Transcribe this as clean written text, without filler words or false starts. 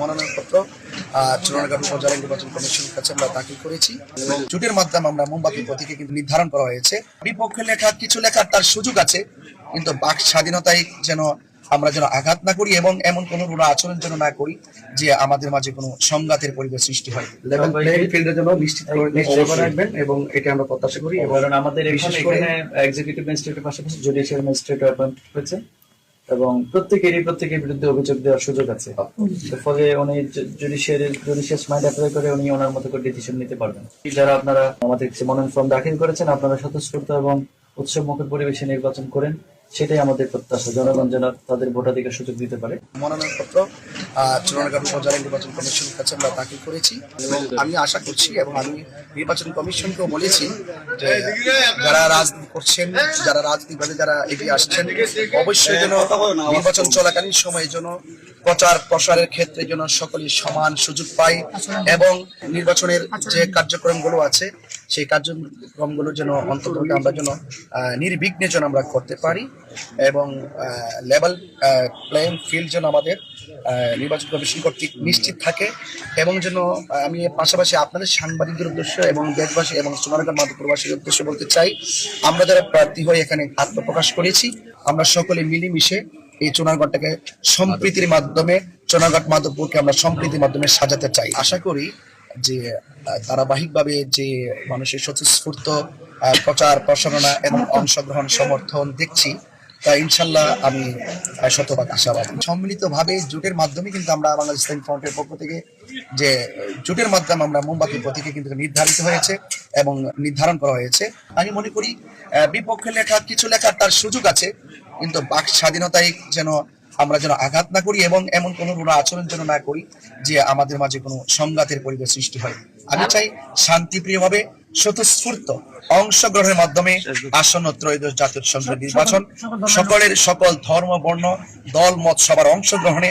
মনোনয়নপত্র চুনারঘাট উপজেলা নির্বাচন কমিশনের কাছে আমরা দাখিল করেছি এবং জোটের মাধ্যমে আমরা মোমবাতি প্রতীকে কিন্তু নির্ধারণ করা হয়েছে। বিপক্ষে লেখা কিছু লেখার তার সুযোগ আছে, কিন্তু বাক স্বাধীনতায় যেন আমরা যেন আঘাত না করি এবং এমন কোনো আচরণ যেন না করি যে আমাদের মাঝে কোনো সংঘাতের পরিবেশ সৃষ্টি হয়। লেভেল প্লেইং ফিল্ডের জন্য নিশ্চিত করে রাখবেন এবং এটা আমরা প্রত্যাশা করি। এবং আমাদের এখানে এক্সিকিউটিভ ম্যাজিস্ট্রেটের পাশাপাশি জুডিশিয়াল ম্যাজিস্ট্রেট অ্যাপয়েন্ট হয়েছে এবং প্রত্যেকের বিরুদ্ধে অভিযোগ দেওয়ার সুযোগ আছে। ফলে উনি জুডিশিয়াস মাইন্ড অ্যাপ্লাই করে উনি ওনার মতো করে ডিসিশন নিতে পারবেন। যারা আপনারা আমাদের কাছে মনোনয়ন ফর্ম দাখিল করেছেন, আপনারা স্বতঃস্ফূর্ত এবং উৎসবমুখর পরিবেশে নির্বাচন করেন, সেটাই আমাদের প্রত্যাশা। জনগণ যেন তাদের ভোটাধিকার সুযোগ দিতে পারে। মনোনয়নপত্র চুনারঘাট উপজেলা নির্বাচন কমিশনের কাছে আমরা দাখিল করেছি এবং আমি আশা করছি এবং আমি নির্বাচন কমিশনকেও বলেছি যে যারা রাজনীতি করছেন, যারা রাজনীতিবাদে যারা এগিয়ে আসছেন, অবশ্যই যেন নির্বাচন চলাকালীন সময়ে যেন প্রচার প্রসারের ক্ষেত্রে যেন সকলেই সমান সুযোগ পায় এবং নির্বাচনের যে কার্যক্রমগুলো আছে সেই কার্যক্রমগুলো যেন অন্তত আমরা যেন নির্বিঘ্নে যেন আমরা করতে পারি এবং লেভেল প্লেইং ফিল্ড যেন আমাদের নির্বাচন কমিশন কর্তৃক নিশ্চিত থাকে এবং যেন আমি পাশাপাশি আপনাদের সাংবাদিকদের উদ্দেশ্য এবং দেশবাসী এবং সোনারগাঁও মাধবপুরবাসীর উদ্দেশ্য বলতে চাই, আমরা যারা প্রার্থী হয়ে এখানে আত্মপ্রকাশ করেছি, আমরা সকলে মিলেমিশে এই চুনারঘাটটাকে সম্প্রীতির মাধ্যমে, চুনারঘাট মাধবপুরকে আমরা সম্প্রীতির মাধ্যমে সাজাতে চাই। আশা করি যে ধারাবাহিকভাবে যে মানুষের স্বতঃস্ফূর্ত প্রচার প্রসারণা এবং অংশগ্রহণ সমর্থন দেখছি, তা ইনশাল্লাহ আমি শতভাগ আশাবাদী। সম্মিলিতভাবে জোটের মাধ্যমে কিন্তু আমরা বাংলাদেশ ইসলামী ফ্রন্টের পক্ষ থেকে যে জোটের মাধ্যমে আমরা মোমবাতি প্রতীকে কিন্তু নির্ধারিত হয়েছে এবং নির্ধারণ করা হয়েছে। আমি মনে করি বিপক্ষে লেখা কিছু লেখার তার সুযোগ আছে, কিন্তু বাক স্বাধীনতায় যেন আমরা যেন আঘাত না করি এবং এমন কোনো আচরণ যেন না করি যে আমাদের মাঝে কোনো সংঘাতের পরিবেশ সৃষ্টি হয়। আমি চাই শান্তিপ্রিয়ভাবে স্বতঃস্ফূর্ত অংশগ্রহণের মাধ্যমে আসন্ন ত্রয়োদশ জাতীয় সংসদ নির্বাচন সকল ধর্ম বর্ণ দল মত সবার অংশগ্রহণে